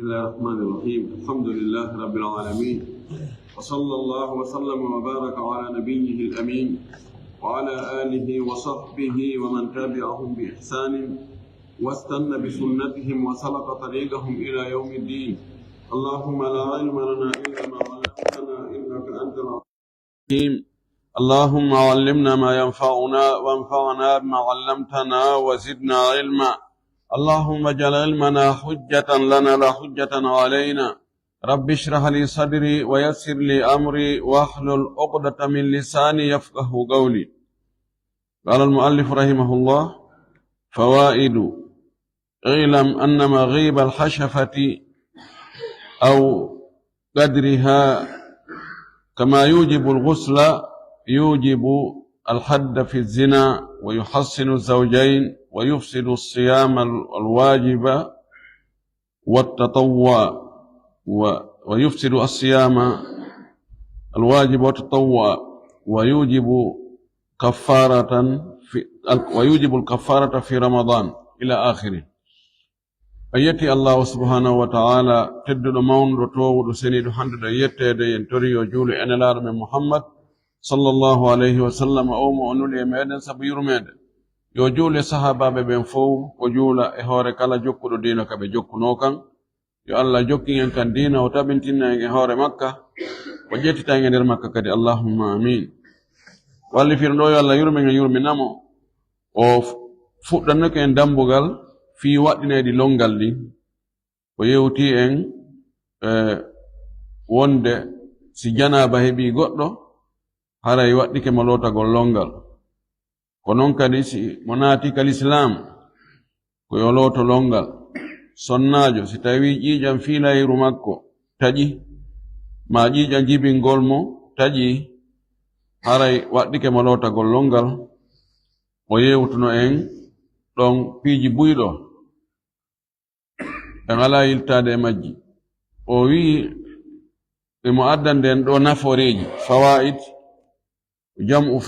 الله الرحمن الرحيم. الحمد لله رب العالمين، وصلى الله وسلم وبارك على نبيه الأمين وعلى آله وصحبه ومن تبعهم بإحسان واستنى بسنتهم وسلك طريقهم إلى يوم الدين. اللهم لا علم لنا إلا ما علمتنا إنك أنت الحكيم. اللهم علمنا ما ينفعنا وانفعنا بما علمتنا وزدنا علما. اللهم اجعل علمنا حجة لنا لا حجة علينا. رب اشرح لي صدري ويسر لي أمري واحلل عقدة من لساني يفقه قولي. قال المؤلف رحمه الله: فوائد: اعلم أن مغيب الحشفة أو قدرها كما يوجب الغسل يوجب الحد في الزنا ويحسن الزوجين ويفسد الصيام الواجب والتطوع ويفسد الصيام الواجب والتطوع ويوجب الكفارة في رمضان إلى آخره. أيتي الله سبحانه وتعالى تدد مون رتو سنيد حمد يتي ينتري وجول أن الأرم محمد صلى الله عليه وسلم أوم أنولي ميدن سبير ميدن يوجول صحابة ببنفو وجول إهوري كلا جوكو دينك بجوكو نوكان يو الله جوكي ينكن دينا وتابنتنا إهوري مكة وجيتي تاني مكة كدي اللهم آمين. والي في رنوي الله يرمي نامو وفؤدنك إن دمبوغال في وقتنا دي لونغال دي ويوتي إن wonde si janaba hebi goɗɗo haray waɗɗike mo lotagol longal, ko non kadi si mo naati kal islam ko yo loto longal. Sonnajo si tawi ƴiƴam fiilayru makko taƴi ma ƴiƴam jibingol mo taƴi haray waɗɗike mo lotagol longal. O yewtuno en ɗon piiji buyɗo en ala yiltade e majji. O wii emo addanden ɗo naforeji. Fawaid jam'u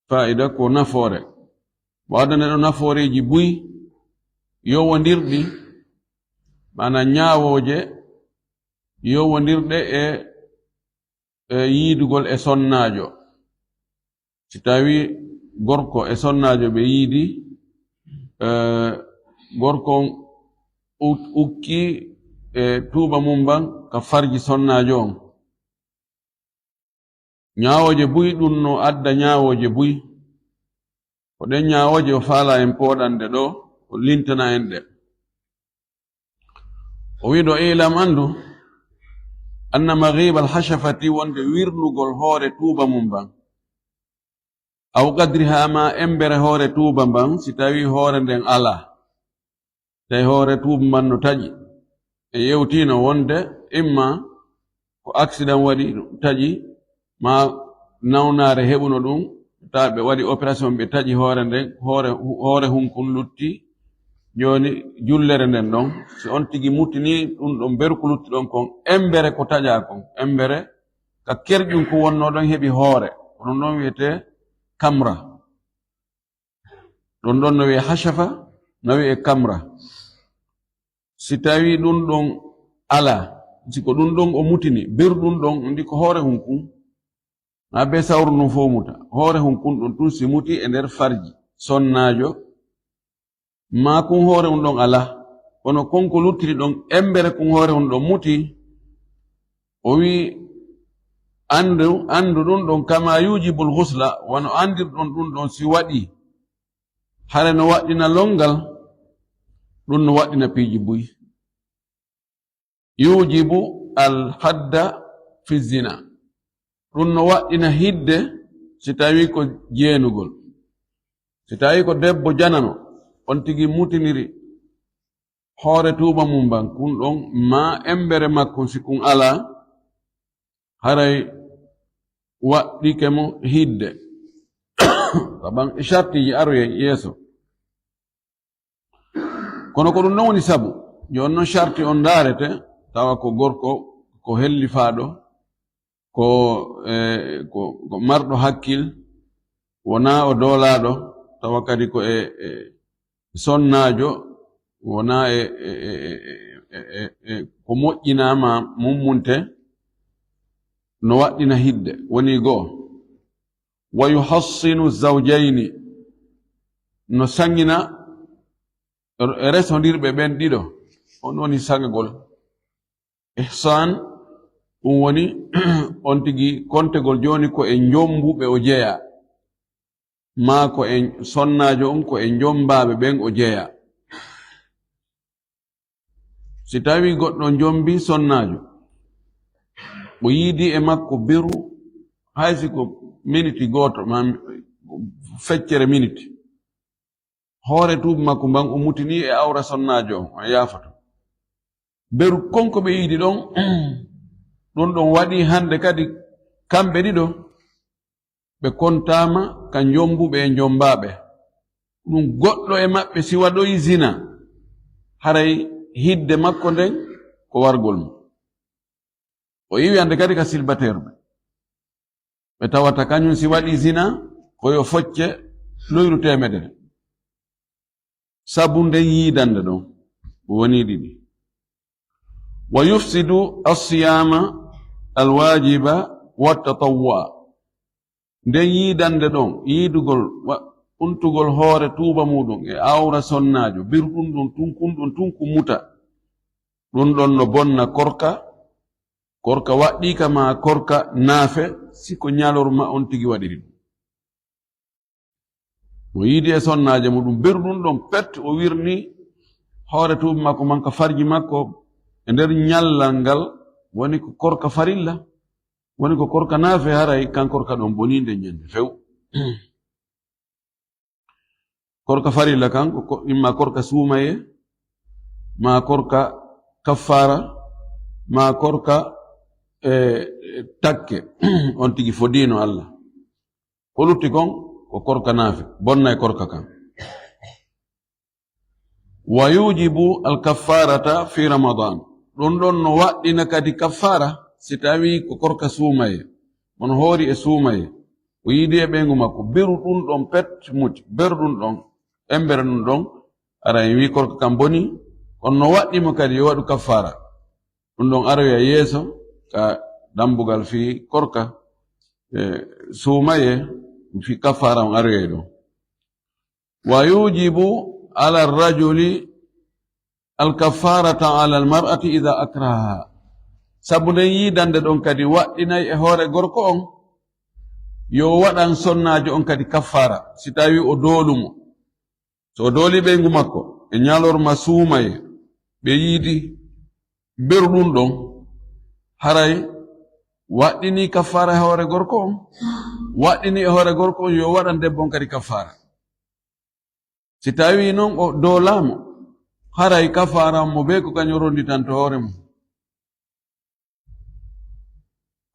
fa'ida ko nafore. Mo addanden ɗo naforeji buy yowodirɗi, mana ñaawoje yowodirɗe e yiidugol e sonnajo. Si tawi gorko e sonnajo ɓe yiidi, gorko ukki e tuuba mum ban ka farji sonnajo on. Ñaawoje buy ɗum no adda ñaawoje buy, ko ɗen ñaawoje o faala en pooɗande ɗo o lintana en ɗe. O wiɗo ilam andu anna maghiba alhashafati wonde wirnugol hoore tuuba mum ban aw qadriha ma embere hoore tuuba ban, si tawi hoore nden ala, tawi hoore tuuba man no taƴi e yewtino wonde imma ko accident waɗi taƴi ma nawnare heɓuno ɗum ta ɓe waɗi opération ɓe taƴi hoore nden, hoore hunkun lutti, joni jullere nden ɗon si on tigi muttini ɗum ɗon berku lutti ɗon kon embere ko taƴa kon, embere ka kerƴum ko wonno ɗon heɓi hoore, ɗum ɗon wiyete kamra. ɗum ɗon no wiye hashafa, no wiye kamra. Si tawi ɗum ɗon ala, siko ɗum ɗon o mutini berɗum ɗon ndi ko hoore hunkun, na be sawru ɗum fo muta hoore hunkun ɗon tun si muti e nder farji sonnajo ma kun hoore mum ɗon ala, kono konko luttiri ɗon embere kun hoore mum ɗon muti. O wi andu ɗum ɗon kama yujibul ghusla, wono andirɗon ɗum ɗon si waɗi hare no waɗɗina longal, ɗum no waɗɗina piiji buy. Yujibu al hadda fi zina, ɗum no waɗɗina hidde si tawi ko jeenugol. Si tawi ko debbo janano on tigi mutiniri hoore tuuba mum ban, kun ɗon ma embere makko si kun ala haray waɗɗike mo hidde. Saban shartiji aroyen yeeso, kono ko ɗum non woni sabu joni noon sharti on daarete tawa ko gorko ko hellifaɗo ko marɗo hakkil, wona o doolaɗo, tawa kadi ko e sonnajo, wona ko moƴƴinama mummunte no waɗɗina hidde woni goo wa yuhassinu zawjayni no sangina resondirɓe ɓen ɗiɗo on woni sangagol ihsan ɗum woni on tigi kontegol joni ko e jombuɓe o jeeya ma ko e sonnajo on ko e jombaɓe ɓen o jeeya si tawi goɗɗo jombi sonnajo o yiidi e makko beru haysi ko miniti goto ma feccere miniti hoore tuubi makko mban o mutini e awra sonnajo on yafato beru konko ɓe yiidi ɗon ɗum ɗon waɗi hande kadi kamɓe ɗiɗo ɓe kontama ka jombuɓe e jombaɓe ɗum goɗɗo e maɓɓe si waɗoyi zina haray hidde makko nden ko wargol mum o yiwi hande kadi ka célibataire ɓe tawata kañum si waɗi zina koyo focce loyru temedere sabu nden yiidande ɗon woni ɗiɗi wa yufsidu alsiyama alwajiba wattatawwa nden yiidande ɗon yiidugol untugol hoore tuuba muɗum e awra sonnajo birɗum ɗum tunkunɗum tunku muta ɗum ɗon no bonna korka waɗɗika ma korka naafe siko ñalorma on tigi waɗiri ɗum o yiidi e sonnaje muɗum birɗum ɗon pet o wirni hoore tuubi makko manka farji makko e nder ñallal ngal woni ko korka farilla woni ko korka naafe haray kan korka ɗon boninde ñande few korka farilla kan imma korka suumaye ma korka kaffara ma korka takke on tigi fodino Allah ko lutti kon ko korka naafe bonna e korka kan wa yujibu alkaffarata fi ramadan ɗum ɗon no waɗɗina kadi kaffara si tawi ko korka suumaye on hoori e suumaye o yiidi e ɓeygu makko beru ɗum ɗon pet muti beru ɗum ɗon embere ɗum ɗon ara en wi korka kam boni on no waɗɗimo kadi yo waɗu kaffara ɗum ɗon aroya yeeso ka dambugal fi korka suumaye fi kaffara on aroya ɗon wa yujibu ala rajuli alkaffarata ala almar'ati ida akraha sabu nden yiidande ɗon kadi waɗɗinay e hoore gorko on yo waɗan sonnajo on kadi kaffara si tawi o doolumo so o dooli ɓeygu makko e ñalorma suumaye ɓe yiidi berɗum ɗon haray waɗɗini kaffara e hoore gorko on waɗɗini e hoore gorko on yo waɗan debbo on kadi kaffara si tawi noon o doolamo haray kaffara mo be ko kañum ronditanto hoore mum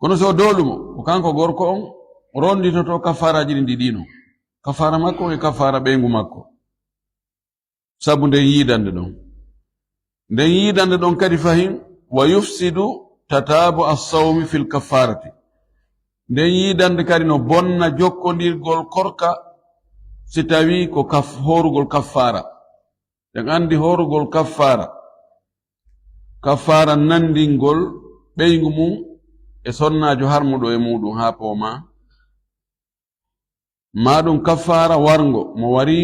kono so doolumo ko kanko gorko on ronditoto kaffaraji ɗi ɗiɗino kaffara makko e kaffara ɓeygu makko sabu nden yiidande ɗon kadi fahin wa yufsidu tatabu assawmi fil kaffarati nden yiidande kadi no bonna jokkodirgol korka si tawi ko horugol kaffara en andi horugol kaffara nandingol ɓeygu mum e sonnajo harmuɗo e muɗum ha pooma ma ɗum kaffara wargo mo wari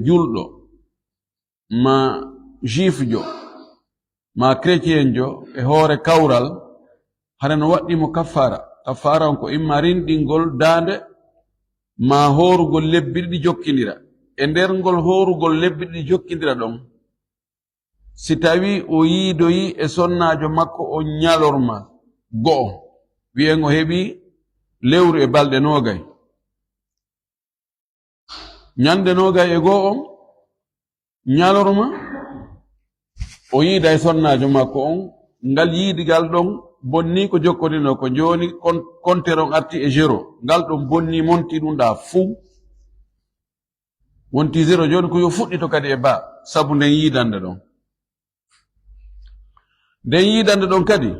julɗo ma juifjo ma chrétien jo e hoore kawral hara no waɗɗimo kaffara on ko imma rinɗingol daande ma horugol lebbi ɗiɗi jokkidira e nder ngol horugol lebbi ɗiɗi jokkidira ɗon si tawi o yiidoyi e sonnajo makko o ñalorma go'o wi'en o heɓi lewru e balɗe nogay ñande nogay e go'o on ñalorma o yiida e sonnajo makko on ngal yiidigal ɗon bonni ko jokkodino ko joni konteron arti e 0 ngal ɗon bonni monti ɗum ɗa fuu wonti 0 joni ko yo fuɗɗito kadi e ba sabu nden yiidande ɗon kadi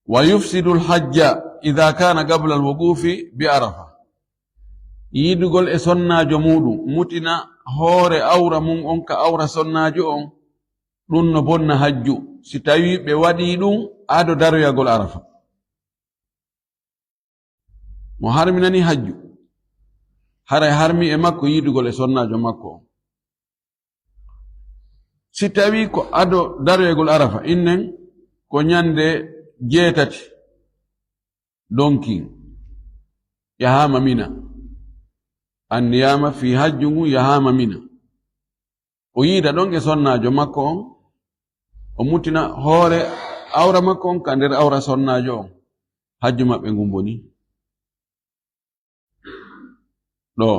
wa yufsidu lhajja ida kana qabla alwuqufi bi arafa yiidugol e sonnajo muɗum mutina hoore awra mum on ka awra sonnajo on ɗum no bonna hajju si tawi ɓe waɗi ɗum ado daroyagol arafa. Mo harminani hajju haray harmi e makko yiɗugol e sonnajo makko o. Si tawi ko ado daroyagol arafa innen ko ñande 7 donki yahama mina, anniyama fi hajju ngu yahama mina, o yiida ɗon e sonnajo makko on, o mutina hoore awra makko on ka nder awra sonnajo on, hajju maɓɓe ngu boni ɗo.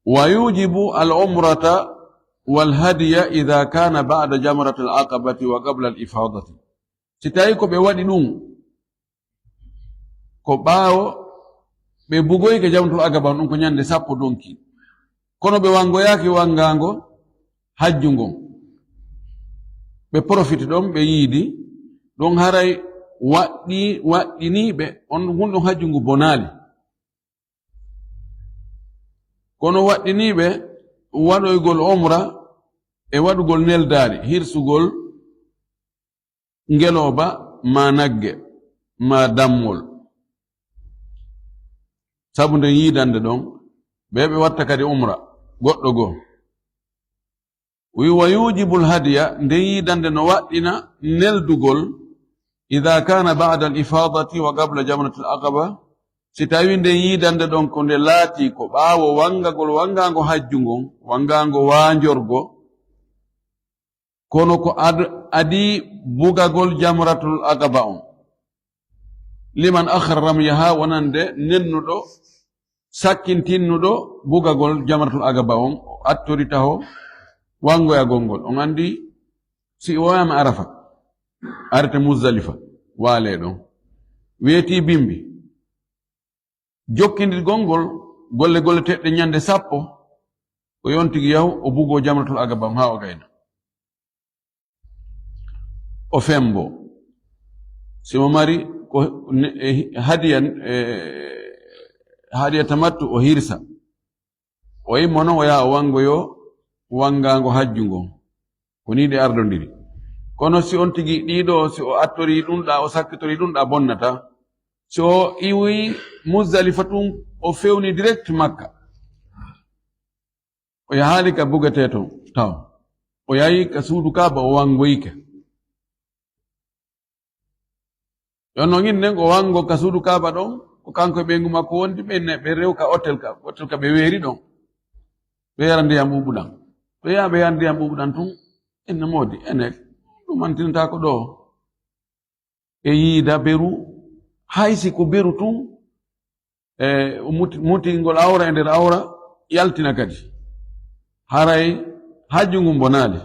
Wa yujibu al umrata wal hadiya idha kana ba'da jamrati al aqabati wa qabla al ifadati. Si tawi ko ɓe waɗi ɗum ko ɓaawo ɓe bugoyke jamratul aqaba ɗum ko ñande 10 donki, kono ɓe wangoyaki wangango hajju ngon, ɓe profite ɗon ɓe yiidi ɗon haray waɗɗiniɓe on ɗum hajju ngu bonali, kono waɗɗiniɓe waɗoygol umra e waɗugol neldari, hirsugol ngeloba ma nagge ma dammol, sabu nden yiidande ɗon ɓe watta kadi umra goɗɗo goo. Wa yujibul hadiya nden yiidande no waɗɗina neldugol idha kana ba'da al ifadati wa qabla jamratil aqaba, si tawi nden yiidande ɗon ko nde laati ko ɓaawo wangango hajju ngon, wangango waanjorgo, kono ko adi bugagol jamratul aqaba on. Liman akhara ramyaha, wonande nennuɗo sakkintinnuɗo bugagol jamratul aqaba on, attori taho wangoyagol ngol. On andi si woyama arafa arete muzdalifa waale ɗon weeti bimbi, jokkindirgol ngol golle teɗɗe ñande 10 o yontigi yahu o bugo jamratul aqaba on ha o gayna, o fembo simo mari ko hadiya tamattu o hirsa, o yimmo noon o yaha o wangoyo wangango hajju ngon ko ni ɗe ardodiri. Kono si on tigi ɗiɗo si o attori ɗumɗa o sakkitori ɗumɗa bonnata. Si o iwi muzdalifa tum o fewni direct makka, o yahali ka bugete ton taw o yahi ka suudu kaaba o wangoyike, yon non innen o wango ka suudu kaaba ɗon ko kanko e ɓengu makko wondi ɓe rew ka hotel ka ɓe weeri ɗon ɓe yara ndiyam ɓuɓuɗan, ɓe yaha ɓe yara ndiyam ɓuɓuɗan tun enne moodi ene ɗum antinta ko ɗo e yiida beru, haysi ko beru tun mutingol awra e nder awra yaltina kadi haray hajju ngum bonali.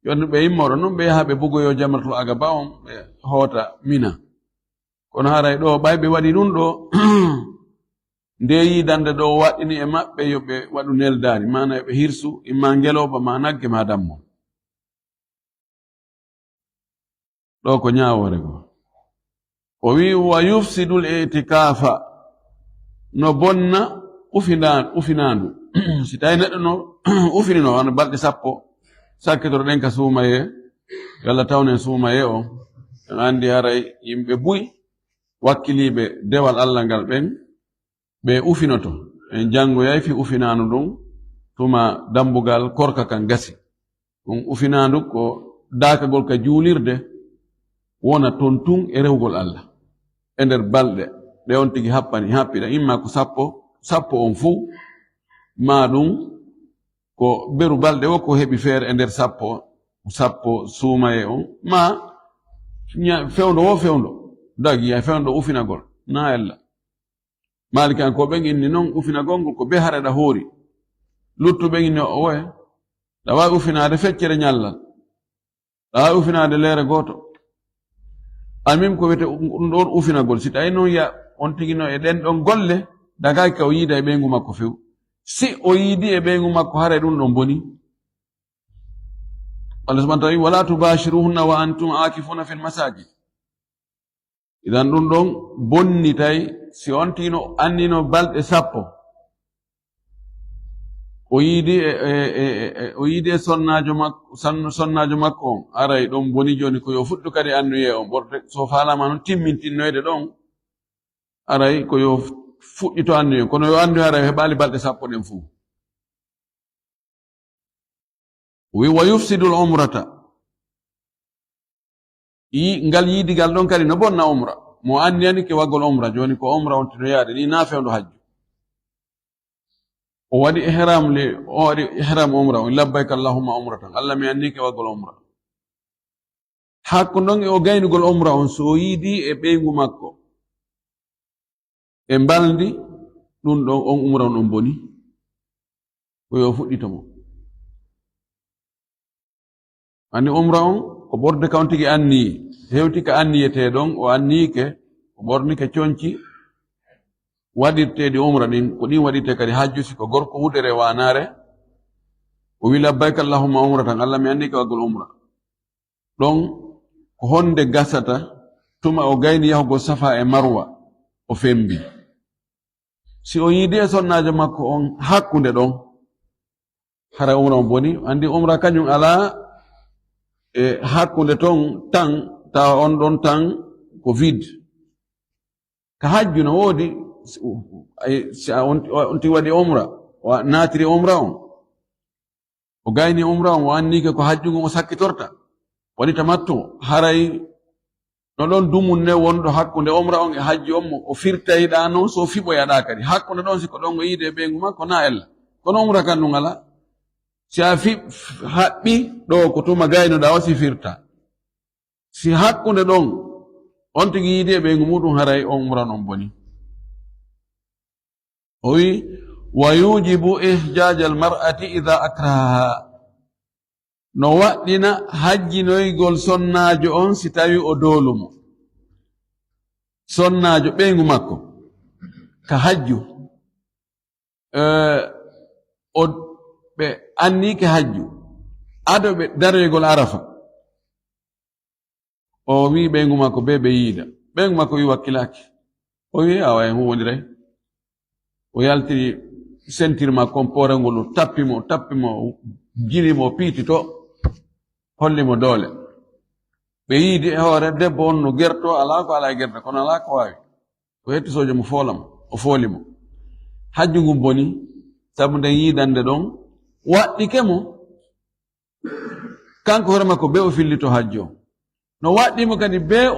Yon ɓe yimmoɗo noon ɓe yaha ɓe bugoyo jamratul aqaba on ɓe hoota mina, kono haray ɗo ɓay ɓe waɗi ɗum ɗo nde yiidande ɗo waɗɗini e maɓɓe yo ɓe waɗu neldari, mana ɓe hirsu imma ngeloba ma nagge ma dammo. ɗo ko ñawore go. O wi wa yufsidul itikafa, no bonna ufinandu si tawi neɗɗo no ufinino wano balɗe 10 sakkitoro ɗen ka suumaye yalla tawnen suumaye o, en andi haray yimɓe buy wakkiliɓe dewal Allah ngal ɓen ɓe ufinoto en jangoyay fi ufinandu ɗum tuma dambugal korka kan gasi. ɗum ufinandu ko daakagol ka juulirde wona ton tun e rewgol Allah e nder balɗe ɗe on tigi happida imma ko 10 on fuu, ma ɗum ko beru balɗe o ko heɓi feere e nder 10 suumaye on, ma fewndo dagi ya fewndo ufinagol na ella. Maliki an ko ɓen inni noon ufinagol ngol ko be hareɗa hoori, luttu ɓen inni o woye ɗa wawi ufinade feccere ñallal, ɗa wawi ufinade leere goto. Almim ko wiyete ɗon ufinagol si tawi noon ya on tigino e ɗen ɗon golle dagaki ka o yiida e ɓeygu makko few, si o yiidi e ɓeygu makko haray ɗum ɗon boni. Allah subhanahu wa ta'ala wala tubashiruhunna wa antum akifuna fil masajid. Idan ɗum ɗon bonni tawi si on tigino annino balɗe 10 o yiidi e sonnajo makko on aray ɗon boni joni ko yo fuɗɗu kadi annuye on ɓorde so falama noon timmintinnoyde ɗon aray ko yo fuɗɗito annuye kono yo andu aray heɓali balɗe 10 ɗen fuu wi wa yufsidu l umrata ngal yiidigal ɗon kadi no bonna umra mo anni ke waggol umra joni ko umra on tino yaade ni na fewndo hajju o waɗi ihram umra on labbayka allahumma umratan allah mi anni ke waggol umra hakko ɗon o gaynugol umra on so yiidi e ɓeygu makko e mbaldi ɗum ɗon on umra on boni ko yo fuɗɗitomo andi umra on ko ɓorde ka on tigi anni hewti ka anniyeteɗon o annike o ɓornike coñci waɗirteɗi umra ɗin ko ɗin waɗirte kadi hajjusi ko gorko wuɗere wanare o wi labbayka allahumma umratan allah mi annike waggol umra ɗon ko honde gasata tuma o gayni yahugo safa e marwa o fembi si o yiidi e sonnajo makko on hakkunde ɗon hara umra on boni andi umra kañum ala e hakkunde ton tan tawa on ɗon tan ko vide ka hajju no woodi on ti waɗi umra o naatiri umra on o gayni umra on o annike ko hajjugo o sakkitorta waɗi tamattu haray no ɗon dumun ne wonɗo hakkunde umra on e hajji on mo o firtayiɗa noon so fiɓoyaɗa kadi hakkunde ɗon siko ɗon o yiide e ɓeygu makko na ella kono umra kan ɗum ala si a haɓɓi ɗo ko tuma gaynoɗa o si firta si hakkunde ɗon on tigi yiide e ɓeygu muɗum haray on umra non boni o wi wa yujibu ihjaja almar'ati ida akrahaha no waɗɗina hajjinoygol sonnajo on si tawi o dolumo sonnajo ɓeygu makko ka hajju ɓe annike hajju ado ɓe daroygol arafa o wi ɓeygu makko be ɓe yiida ɓeygu makko wi wakkilaki o wi awa en huwodiray o yaltiri sentir makko on porengol ɗum tappimo jilimo piiti to hollimo doole ɓe yiidi e hoore debbo on no gerto ala ko ala e gerte kono ala ko wawi o hettisojo mo foolamo o foolimo hajju ngum boni sabu nden yiidande ɗon waɗɗike mo kanko hoore makko be o fillito hajju o no waɗɗimo kadi be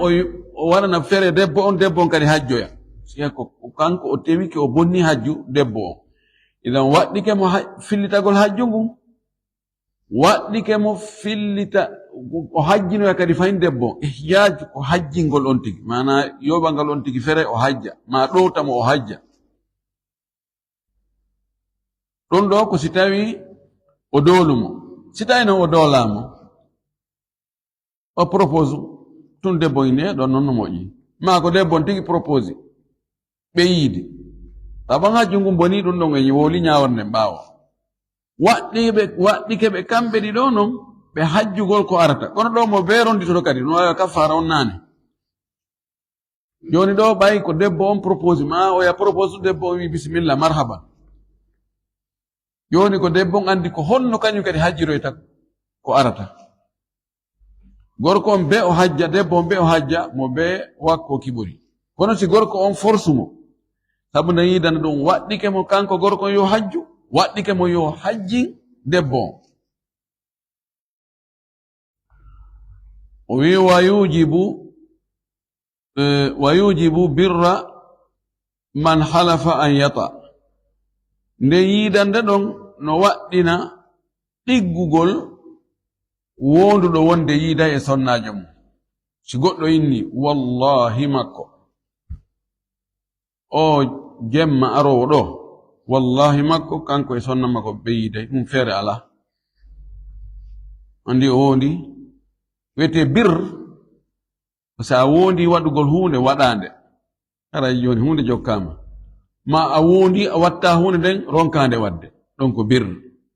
o waɗana fere debbo on kadi hajjoya siya ko kanko o tewike o bonni hajju debbo on idan waɗɗike mo fillitagol hajju ngun waɗɗike mo fillita o hajjinoya kadi fayin debbo ihjaj ko hajjingol on tigi mana yoɓangal on tigi fere o hajja ma ɗowtamo o hajja ɗon ɗo ko si tawi o dolumo si tawi noon o dolamo o propose tun debbo ine ɗon noon no moƴƴi ma ko debbo on tigi propose ɓe yiidi taban hajju ngu boni ɗum ɗon e woli ñaworne ɓaawo waɗɗike ɓe kamɓe ɗi ɗo noon ɓe hajjugol ko arata kono ɗo mo be ronditoto kadi no wawi kafara on naane joni ɗo ɓay ko debbo on propose ma oya propose debbo on wi bisimilla marhaban joni ko debbo on andi ko honno kañum kadi hajjiroyta ko arata gorko on be o hajja debbo on be o hajja mo be wakko kiɓori kono si gorko on force mo sabu nde yidana ɗum waɗɗike mo kanko gorko yo hajju waɗɗike mo yo hajji debbo on o wi wa yujibu birra man halafa an yata nde yidande ɗon no waɗɗina ɗiggugol wonduɗo wonde yiida e sonnajo mum si goɗɗo inni wallahi makko o jemma arowo ɗo wallahi makko kanko e sonna makko ɓe yiiday ɗum feere ala andi o wondi wiyete bir sa wondi waɗugol hunde waɗande ara joni hunde jokkama ma a wondi a watta hunde nden ronkande wadde ɗon ko bir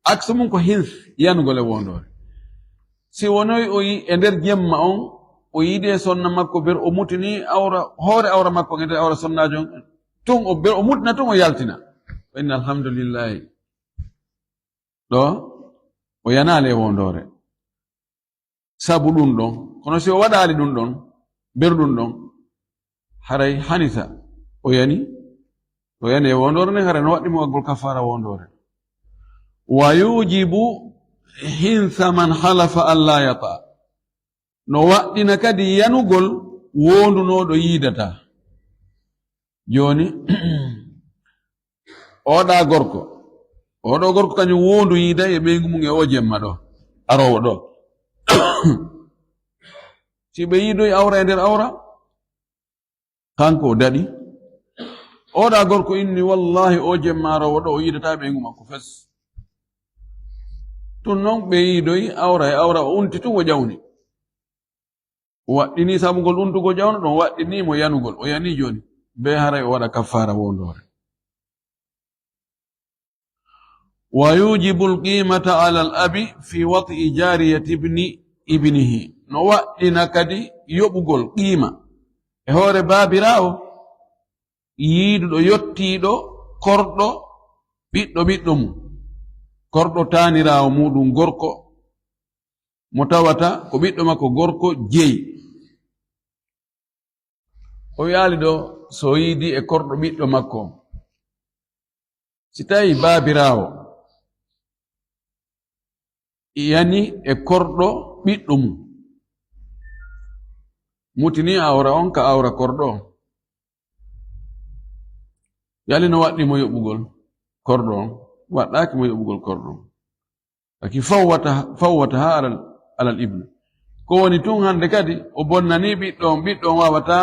aksu mum ko hins yanugol e wondore si wonoyi o yi e nder jemma on o yiide e sonna makko bir o mutini awra hoore awra makko e nder awra sonnajo tun o mutina tun o yaltina wa inna alhamdulillahi ɗo o yanale wondore sabu ɗum ɗon kono si o waɗali ɗum ɗon berɗum ɗon haray hanisa o yani e wondore ne haray no waɗɗimo waggol kafara wondore wa yujibu hinsa man halafa alla yata no waɗɗina kadi yanugol wondunoɗo yiidata joni oɗa gorko kañum wondu yiida e ɓeygu mum e o jemma ɗo arowo ɗo si ɓe yiidoyi awra e nder awra kanko daɗi oɗa gorko inni wallahi o jemma arowo ɗo o yiidata ɓeygu makko fes tun noon ɓe yiidoyi awra e awra o unti tun o ƴawni o waɗɗini sabugol untugo ƴawno ɗon waɗɗinimo yanugol o yani joni be haray o waɗa kaffara wondore wa yujibu alqimata ala al abi fi wat'i jariyati ibnihi no waɗɗina kadi yoɓugol qima e hoore baabirawo yiiduɗo yottiɗo korɗo ɓiɗɗo mum korɗo tanirawo muɗum gorko mo tawata ko ɓiɗɗo makko gorko jeyi o yaali ɗo so yiidi e korɗo ɓiɗɗo makko si tawi baabirawo yani e korɗo ɓiɗɗo mum mutini awra on ka awra korɗo yali no waɗɗimo yoɓugol korɗo on waɗɗaki mo yoɓugol korɗo aki fawwata ha alal ibnu ko woni tun hande kadi o bonnani ɓiɗɗo on wawata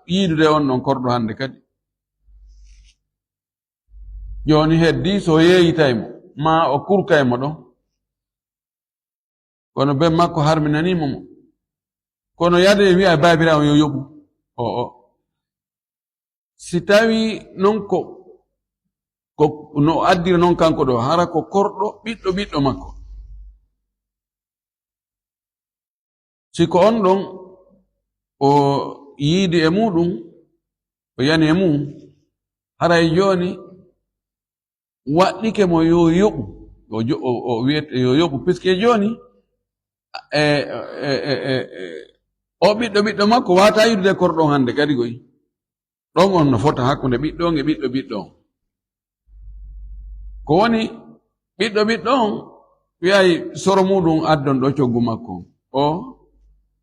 yiidude on ɗon korɗo hande kadi joni heddi so yeeyitaymo ma o kurkaymo ɗon kono ben makko harminanimo mo kono yade wi'a baabirawo yo yoɓu si tawi non ko no addira noon kanko ɗo hara ko korɗo ɓiɗɗo makko siko on ɗon o yiidi e muɗum o yani e mum haray joni waɗɗike mo yo yoɓu o wiyete yo yoɓu puisque joni o ɓiɗɗo makko wata yidude korɗon hande kadi goy ɗon on no fota hakkunde ɓiɗɗo on e ɓiɗɗo on ko woni ɓiɗɗo on wi'ay soro muɗum addon ɗo coggu makko o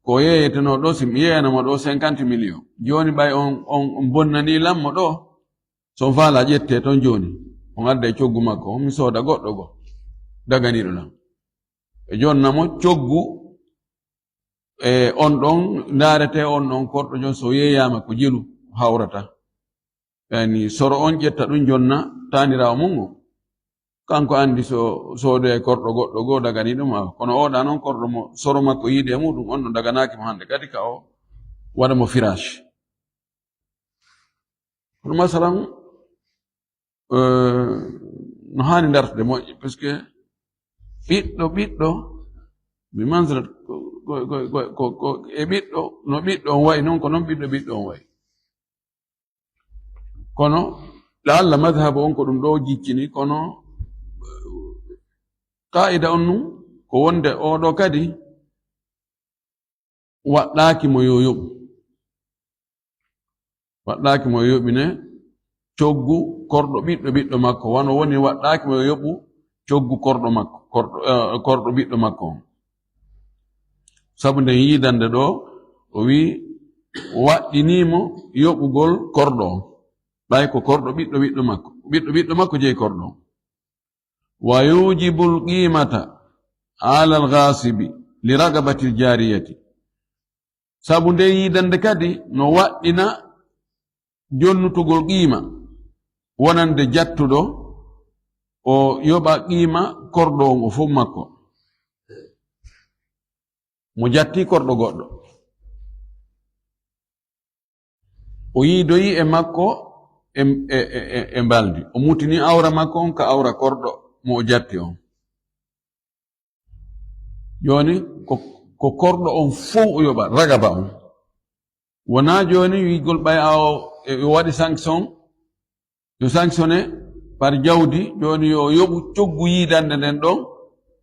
ko yeyeteno ɗo si mi yeyanamo ɗo 50 million joni ɓay on bonnani lammo ɗo son faala ƴette ton joni on adda e coggu makko mi sooda goɗɗo go daganiɗo lam e jonnamo coggu e on ɗon ndarete on ɗon korɗo jon so yeyama ko jelu hawrata yani soro on ƴetta ɗum jonna tanirawo mum o kanko andi so soodo e korɗo goɗɗo goo daganiɗum kono oɗa noon korɗo mo soro makko yiide e muɗum on no daganaki mo hande kadi ka o waɗa mo firage kono masalan no hani dartude moƴƴi puisque ɓiɗɗo mi mansirat e ɓiɗɗo no ɓiɗɗo on wayi noon ko noon ɓiɗɗo on wayi kono laalla madhabu on ko ɗum ɗo jiccini kono qaida on nun ko wonde oɗo kadi waɗɗaki mo yo yoɓine coggu korɗo ɓiɗɗo makko wano woni waɗɗaki mo yo yoɓu coggu korɗo makko korɗo ɓiɗɗo makko on sabu nden yidande ɗo o wi waɗɗinimo yoɓugol korɗo on ɓay ko korɗo ɓiɗɗo makko jeyi korɗo on wa yujibu alqimata ala alghasibi li ragabati aljariyati sabu nde yidande kadi no waɗɗina jonnutugol qima wonande jattuɗo o yoɓa qima korɗo on o fof makko mo jatti korɗo goɗɗo o yiidoyi e makko e mbaldi o mutini awra makko on ka awra korɗo mo o jatti on joni ko korɗo on fof o yoɓa ragaba on wona joni wigol ɓay awo waɗi sanction yo sanctionné par jawdi joni yo yoɓu coggu yiidande nden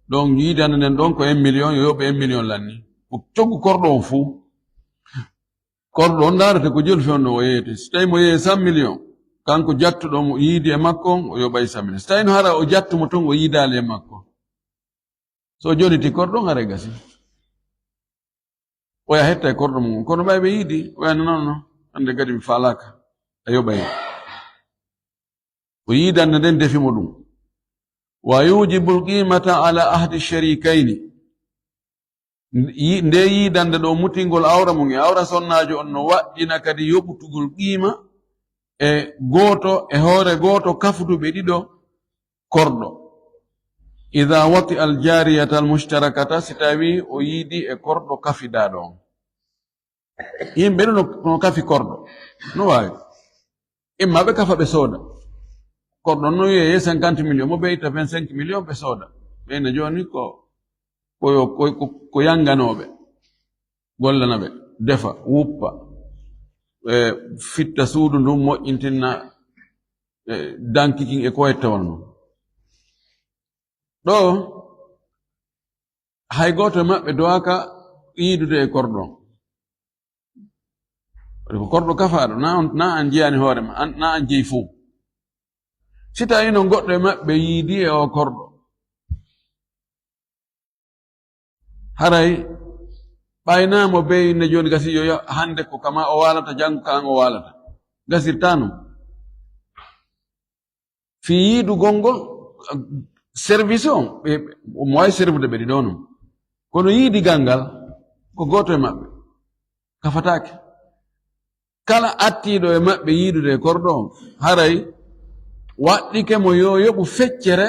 ɗon yiidande nden ɗon ko 1 million yo yoɓe 1 million lanni ko coggu korɗo on fuu korɗo on daarete ko joli fewno o yeeyete so tawi mo yeeye 100 million kanko jattuɗo mo yiidi e makko on o yoɓay 100 million so tawi no hara o jattumo ton o yiidaali e makko so joniti korɗon hara gasi oya hetta e korɗo mum kono ɓayɓe yiidi oyano noon hande kadi mi faalaka a yoɓay o yiidande nden defimo ɗum wa yujibu lqimata ala ahdi sharikayni nde yiidande ɗo mutingol awra mum e awra sonnajo on no waɗɗina kadi yoɓutugol qiima e gooto e hoore gooto kafutuɓe ɗiɗo korɗo ida wati aljariyata almushtarakata si tawi o yiidi e korɗo kafiɗaɗo on yimɓe ɗo no kafi korɗo no wawi imma ɓe kafa ɓe sooda korɗo no wiye 50 million mo ɓe itta 25 million ɓe sooda ɓeyne joni ko yanganoɓe gollana ɓe defa wuppa fitta suudu ndum moƴƴintinna dankikin e ko ettawon non ɗo hay goto maɓɓe dowaka yiidude e korɗon ko korɗo kafaɗo na an jeyani hoorema na an jeyi fuu si tawi no goɗɗo e maɓɓe yiidi e o korɗo haray ɓaynamo beyne joni gasi yo hande ko kama o walata janngo ka an o walata gasirtano fi yiidu gongol service on mo wawi servude ɓe ɗiɗo non kono yiidi galngal ko goto e maɓɓe kafatake kala attiɗo e maɓɓe yiidude e korɗo on haray waɗɗike mo yo yoɓu feccere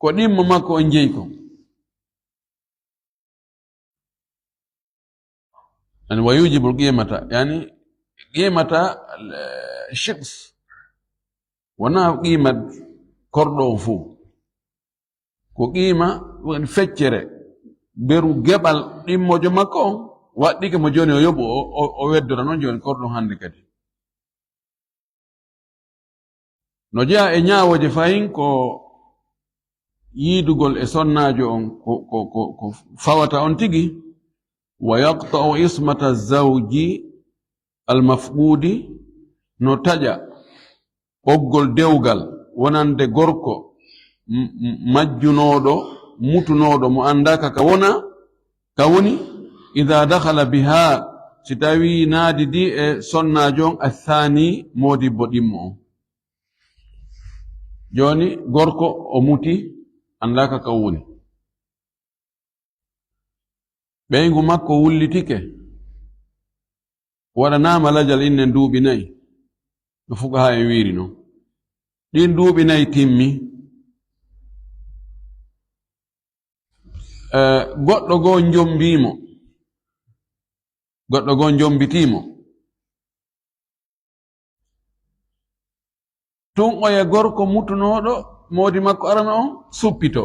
ko ɗimmo makko on jeyi kon yani wa yujibu qimata yani qimata shiqs wona qima korɗo on fuu ko qima feccere beru geɓal ɗimmojo makko on waɗɗike mo joni o yoɓu o weddora noon joni korɗo hande kadi no jeeya e ñaawoje fayin ko yiidugol e sonnajo on ko fawata on tigi wa yaqta'u ismata zawji almafqudi no taƴa ɓoggol dewgal wonande gorko majjunoɗo mutunoɗo mo andaka ka woni ida dakhala biha si tawi naadi di e sonnajo on athani modibbo ɗimmo on joni gorko o muti andaka ka woni ɓeygu makko wullitike waɗanama lajal innen duuɓi 4 no fuqaha en wiiri non ɗin duuɓi 4 timmi goɗɗo goo jombitimo tun oya gorko mutunoɗo modi makko arana on suppito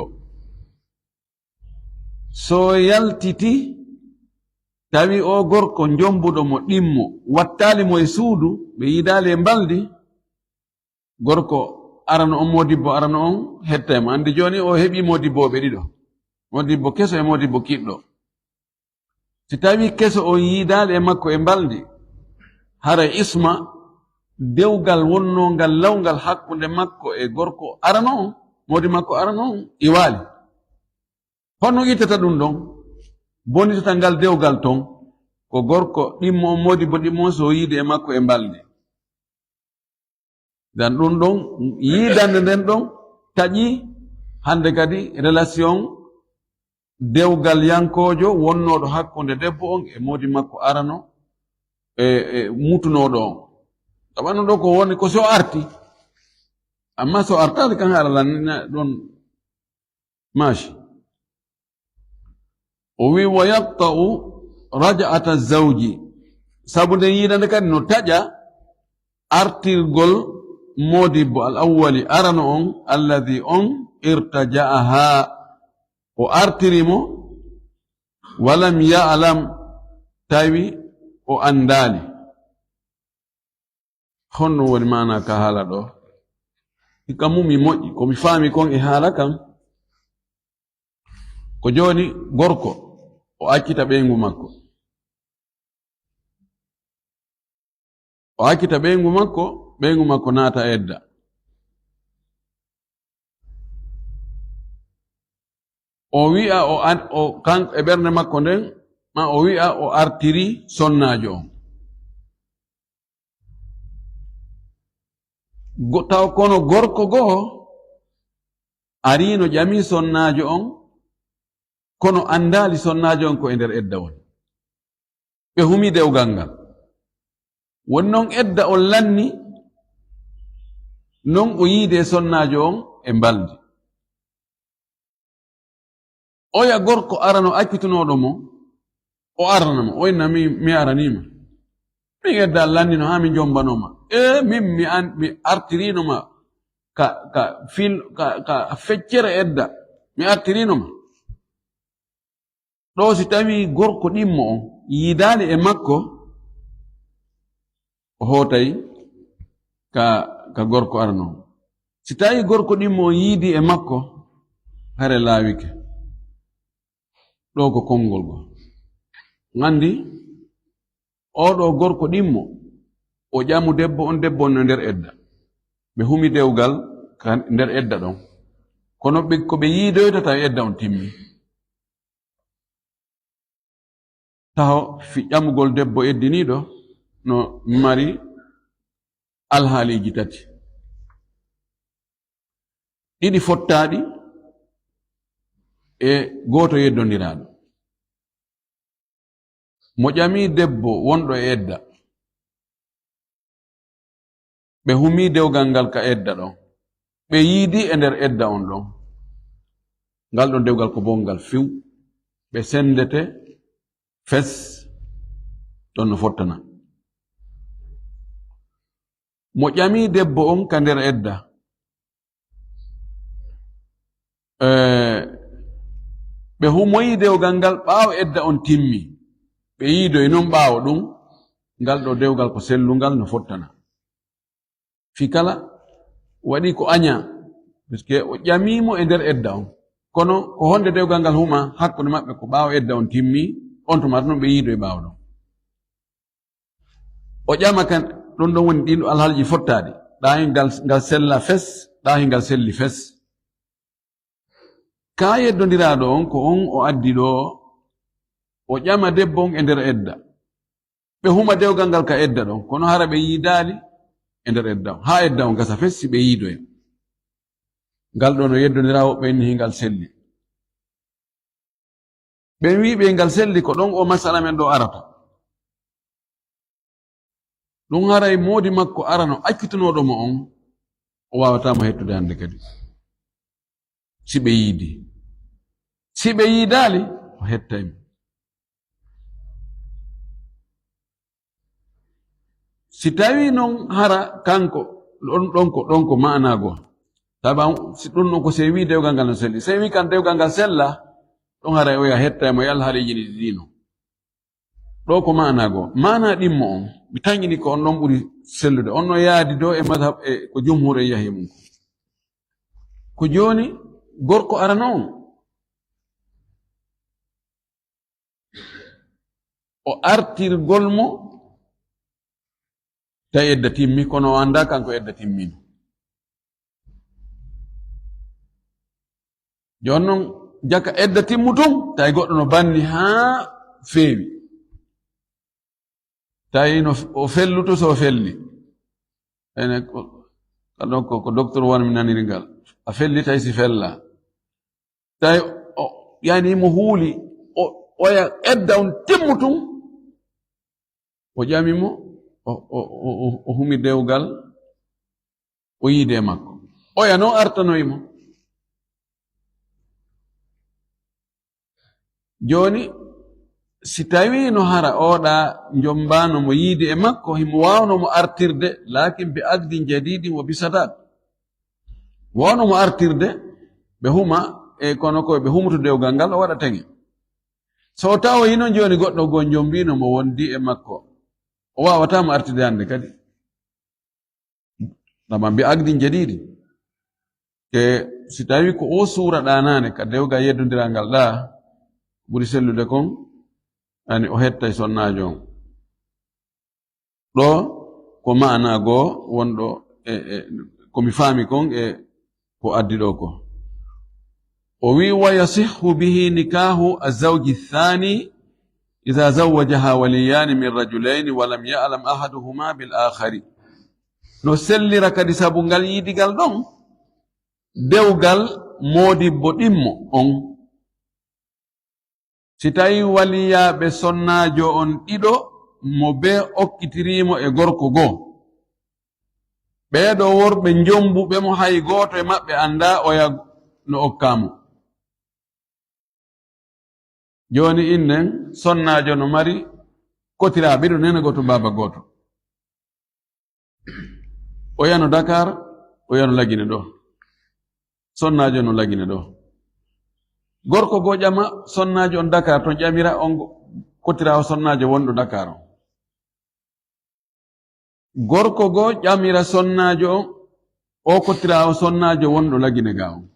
so yaltiti tawi o gorko jombuɗo mo ɗimmo wattali mo e suudu ɓe yidali e mbaldi gorko arana on modibbo arana on hettema andi joni o heɓi modibboɓe ɗiɗo modibbo keso e modibbo kiɗɗo si tawi keso on yidali e makko e mbaldi hara isma dewgal wonnongal lawgal hakkunde makko e gorko arana on modi makko arana on iwali honno ittata ɗum ɗon bonitata ngal dewgal ton ko gorko ɗimmo on modibbo ɗimmo so yiide e makko e mbaldi dan ɗum ɗon yiidande nden ɗon taƴi hande kadi relation dewgal yankojo wonnoɗo hakkunde debbo on e modi makko arano e mutunoɗo on tawanno ɗo ko woni ko so arti amma so artade kan haala lannina ɗon maashi o wi wa yaqta'u raj'ata zawji sabu nden yiidande kadi no taƴa artirgol modibbo al awwali arano on alladi on irtaja'aha o artirimo walam ya'lam tawi o andali honno woni mana ka haala ɗo kamumi moƴƴi komi faami kon e haala kam ko joni gorko o accita ɓeygu makko ɓeygu makko naata edda o wi'a o kan e ɓernde makko nden ma o wi'a o artiri sonnajo on taw kono gorko go'o arino ƴami sonnajo on kono andali sonnajo on ko e nder edda woni ɓe humi dewgal ngal woni noon edda on lanni non o yiide sonnajo on e mbaldi oya gorko arano accitunoɗo mo o arnamo o inna mi aranima min edda lannino ha mi jombanoma min mi artirinoma ka feccere edda mi artirinoma ɗo si tawi gorko ɗimmo on yiidali e makko o hootay ka gorko arno si tawi gorko ɗimmo on yiidi e makko hare laawike ɗo ko konngol go gandi oɗo gorko ɗimmo o ƴamu debbo on no nder edda ɓe humi dewgal nder edda ɗon kono ko ɓe yiidoyta tawi edda on timmi taho fi ƴamugol debbo eddiniɗo no mari alhaaliji tati ɗiɗi fottaɗi e gooto yeddondiraɗo mo ƴami debbo wonɗo e edda ɓe humi dewgal ngal ka edda ɗon ɓe yiidi e nder edda on ɗon ngal ɗon dewgal ko bongal fiw ɓe sendete fes ɗon no fottana mo ƴami debbo on ka nder edda ɓe humoyi dewgal ngal ɓaawo edda on timmi ɓe yiidoy non ɓaawo ɗum ngal ɗo dewgal ko sellungal no fottana fi kala waɗi ko aña puisque o ƴamimo e nder edda on kono ko honde dewgal ngal huma hakkude maɓɓe ko ɓaawo edda on timmi on to mata noon ɓe yiidoy ɓaawo ɗon o ƴama kan ɗon ɗon woni ɗiɗo alhaalji fottaɗi ɗahi ngal sella fes ɗahi ngal selli fes ka yeddondiraɗo on ko on o addi ɗo o ƴama debbo on e nder edda ɓe huma dewgal ngal ka edda ɗon kono hara ɓe yiidali e nder edda on ha edda on gasa fes si ɓe yiidoya ngal ɗo no yeddondira woɓɓe inni ngal selli ɓe wiɓe ngal selli ko ɗon o masala men ɗo arata ɗum haray moodi makko arano accitunoɗo mo on o wawatamo hettude hande kadi si ɓe yiidi si ɓe yiidali o hettaymo si tawi noon hara kanko ɗon ko ma'anago taba si ɗum ɗon ko sewi dewgal ngal no selli sewi kan dewgal ngal sella ɗon haray o ya hettaymo e alhaaliji ɗi dino ɗo ko ma'anago mana ɗimmo on mi tañini ko on ɗon ɓuri sellude on no yaadi do e madhab e ko jumhur e yahi mum ko joni gorko arano on o artirgol mo tawi edda timmi kono o anda kanko edda timmino joni noon jaka edda timmu tun tawi goɗɗo no banni haa feewi tawi no o felluto so felli ene kaɗon ko docteur won mi naniri ngal a felli tawi si fella tawi yani mo huuli oya edda on timmu tun o ƴamimo o humi dewgal o yiide makko oya noon artanoymo joni si tawi no hara oɗa jombano mo yiide e makko himo wawno mo artirde lakin bi aqdin jadidin wa bi sadat wawno mo artirde ɓe huma e kono koye ɓe humto dewgal ngal o waɗa tagi so taw hino joni goɗɗo go jombino mo wondi e makko o wawatamo artirde hande kadi ɗama bi aqdin jadidin ke si tawi ko o sura ɗanane ka dewga yeddodirangal ɗa ɓuri sellude kon ani o hetta e sonnajo on ɗo ko ma'ana goo wonɗo komi faami kon e ko addi ɗo ko o wi wa yasihhu bihi nikahu azawji thani ida zawajaha waliyani min rajulaini walam ya'lam ahaduhuma bil akhari no sellira kadi sabu ngal yidigal ɗon dewgal modibbo ɗimmo on si tawi waliyaɓe sonnajo on ɗiɗo mo be okkitirimo e gorko goo ɓeeɗo worɓe jombuɓe mo hay gooto e maɓɓe anda oya no okkamo joni innen sonnajo no mari kotiraɓe ɗiɗo nene goto baba goto oyano Dakar oyano lagine ɗo sonnajo no lagine ɗo gorko goo ƴama sonnajo on Dakar to ƴamira on kotirawo sonnajo wonɗo Dakar on gorko goo ƴamira sonnajo on o kotirawo sonnajo wonɗo lagine ga on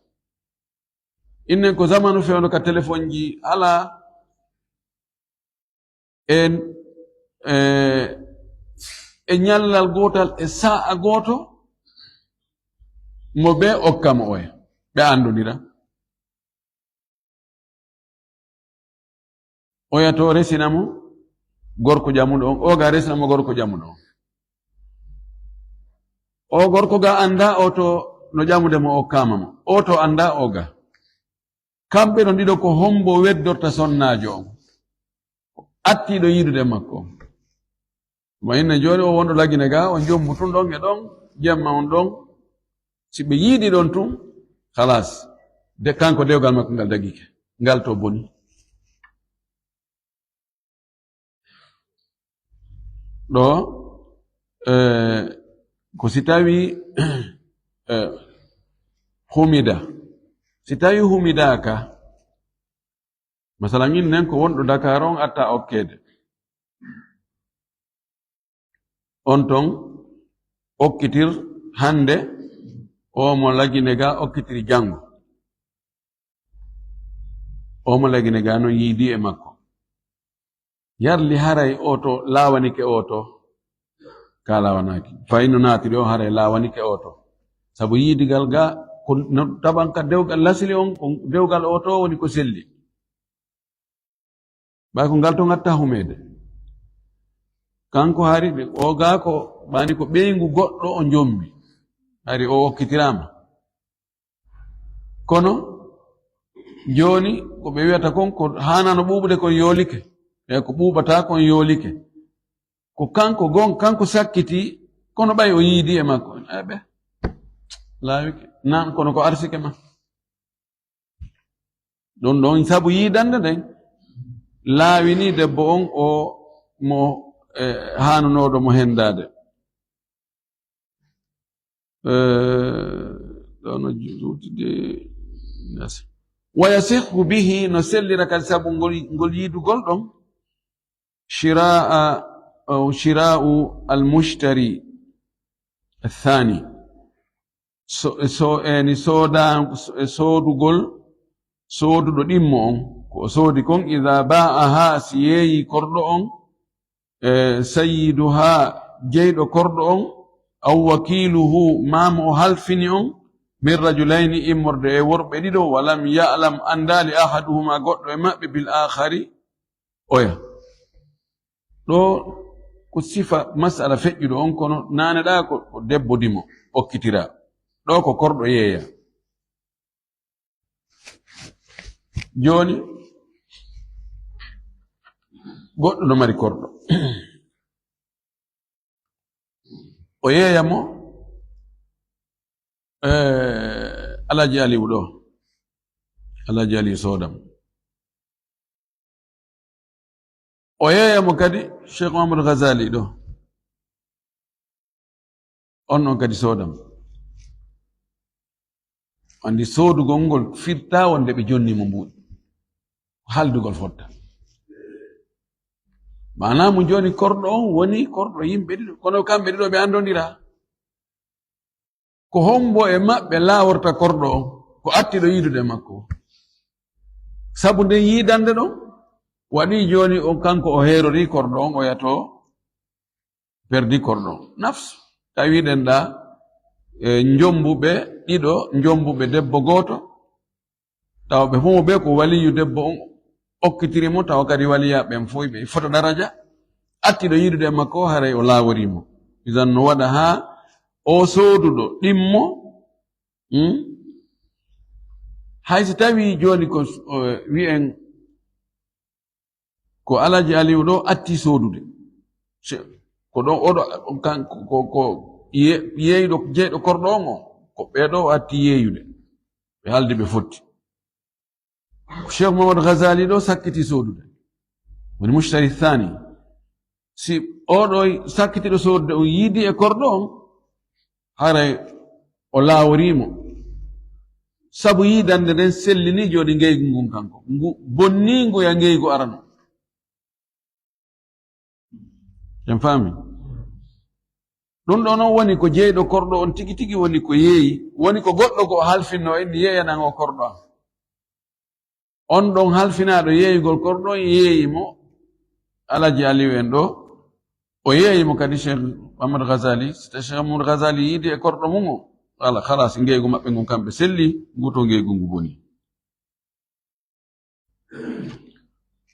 innen ko zamanu fewno ka téléphone ji ala e ñallal gotal e sa'a goto mo be okkamo oya ɓe andodira oya to resinamo gorko jamuɗo on o ga resinamo gorko jamuɗo on o gorko ga anda o to no ƴamude mo okkama mo o to anda o ga kamɓe ɗon ɗiɗo ko hombo weddorta sonnajo on attiɗo yidude makko ma inne joni o wonɗo lagine ga o jommu tun ɗon e ɗon jemma on ɗon si ɓe yiidi ɗon tun halas de kanko dewgal makko ngal dagike ngal to boni ɗo ko si tawi humida si tawi humidaka masalan innen ko wonɗo Dakar on atta okkede on ton okkitir hande omo lagine ga okkitiri jango omo lagine ga no yiidi e makko yarli haray oto lawanike oto ka lawanaki fayino natiri o haray lawanike oto sabu yiidigal ga ko taɓanka dewgal lasili on ko dewgal oto woni ko selli ɓay ko ngal to gatta humede kanko hari o ga ko ɓani ko ɓeygu goɗɗo o jombi hari o okkitirama kono joni ko ɓe wiyata kon ko hanano ɓuɓude kon yoolike e ko ɓuɓata kon yoolike ko kanko gon kanko sakkiti kono ɓay o yiidi e makko eɓe laawike nan kono ko arsike ma ɗon ɗon sabu yiidande nden laawini debbo on o mo hanunoɗo mo hendade ɗono juutide wa yasihhu bihi no sellira kadi sabu ngol yiidugol ɗon shira'u almushtari athani eni soodugol sooduɗo ɗimmo on ko soodi kon ida ba'aha si yeeyi korɗo on sayyiduha jeyɗo korɗo on aw wakiluhu mamo o halfini on min rajulayni immorde e worɓe ɗiɗo walam ya'lam andali ahaduhuma goɗɗo e maɓɓe bil akhari oya ɗo ko sifa masala feƴƴuɗo on kono nane ɗa ko debbo dimo okkitira ɗo ko korɗo yeeya joni goɗɗo no mari korɗo o yeeya mo Alaji Aliou ɗo Alaji Aliou soodam o yeeya mo kadi Cheikh Mamadou Ghazali ɗo on ɗon kadi soodam andi soodugol ngol firta wonde ɓe jonnimo mbuuɗi haldugol fotta manamu joni korɗo on woni korɗo yimɓe ɗiɗo kono kamɓe ɗiɗo ɓe andodira ko hombo e maɓɓe laaworta korɗo on ko attiɗo yiidude makko. Sabu nden yiidande ɗon waɗi joni on kanko o heerori korɗo on o yato perdi korɗo on. Nafsu tawiɗen ɗa jombuɓe ɗiɗo jombuɓe debbo gooto taw ɓe fof ɓe ko waliyu debbo on okkitirimo taw kadi waliyaɓen fof ɓe fota daraja attiɗo yiidude makko haray o laaworimo. Isan no waɗa ha o sooduɗo ɗimmo hayso tawi joni ko wi'en ko Alaji Aliou ɗo atti soodude ko ɗon oɗo ko yeeyɗo jeyɗo korɗo on o ko ɓeɗo atti yeeyude ɓe haldi ɓe fotti. Cheikh Mohamadou Ghazali ɗo sakkiti soodude woni mushtari thani. Si oɗo sakkitiɗo soodude on yiidi e korɗo on haray o laaworimo sabu yiidande nden sellini joni ngeygu ngun kanko ngu bonningu ya ngeygu arano. En faami ɗum ɗo noon woni ko jeyɗo korɗo on tigi tigi woni ko yeeyi woni ko goɗɗo ko halfinno en yeeyanan o korɗo am on ɗon halfinaɗo yeeyugol korɗo on yeeyimo Alaji Aliou en ɗo o yeeyimo kadi Cheikh Mamadou Ghazali. So Cheikh Mamadou Ghazali yiidi e korɗo mum o ala halas ngeygu maɓɓe ngun kamɓe selli nguto ngeygu ngu boni.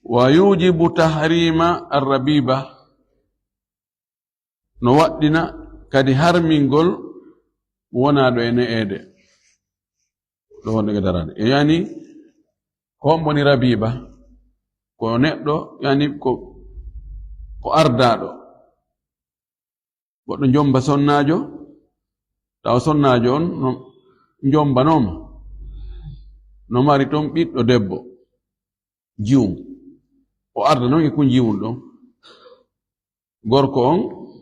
Wa yujibu tahrima arrabiba no waɗɗina kadi harmingol wonaɗo e ne'ede ɗo wonde darade yani ko woni rabiba ko neɗɗo yani ko ardaɗo goɗɗo jomba sonnajo taw sonnajo on no jombanoma no mari toon ɓiɗɗo debbo jiwum o arda noon e ko jiwum ɗon gorko on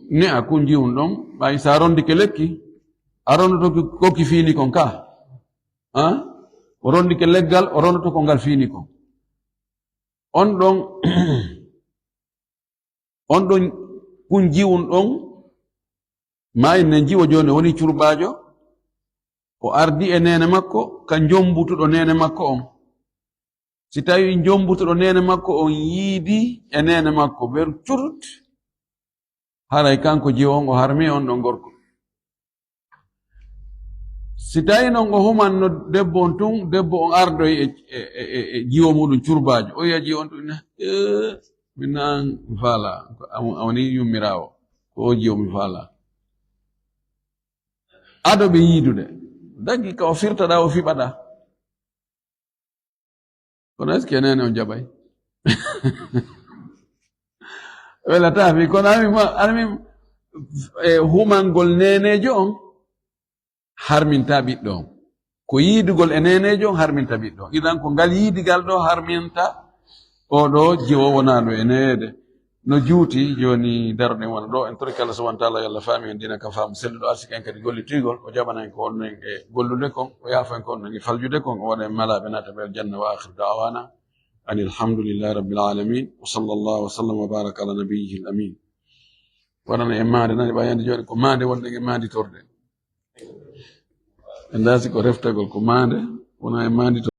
ne'a ko jiwum ɗon ɓay sa rondike lekki a rondoto kokki fiini kon ka o rondike leggal o rondoto ko ngal fiini kon on ɗon kun jiwum ɗon ma en ne jiwo joni woni curbajo o ardi e nene makko ka jombutuɗo nene makko on. Si tawi jombutuɗo nene makko on yiidi e nene makko ɓer curut haray kanko jiwo on o harmi on ɗon gorko. Si tawi noon o humanno debbo on tun debbo on ardoy e jiwo muɗum curbajo o yiya jiwo on tun minna an mi faala awoni yummirawo ko o jiwo mi faala ado ɓe yiidude daggi ka o firtaɗa o fiɓaɗa kono est ce que nene o jaɓay welatafi kono armi humangol nenejo on harminta ɓiɗɗo on ko yiidugol e nenejo on harminta ɓiɗɗo on idan ko ngal yiidigal ɗo harminta oɗo jiwo wonaɗo e neede no juuti joni darde wona ɗo en torki Allah subhanahu wa ta'ala yalla faami en dina ka faamu selluɗo arsika en kadi gollitigol o jaɓanan ko onnon e gollude kon o yaafa en ko onnon e faljude kon o waɗa en malaɓe naata ɓe aljanna wa akhiru da'wana an alhamdulillahi rabbil alamin wa sallallahu wa sallam wa baraka ala nabiyyihi al amin. Waɗana en maade nani ɓayande joni ko maande wonɗen e maandi torde en daasi ko reftagol ko maande wona e maandi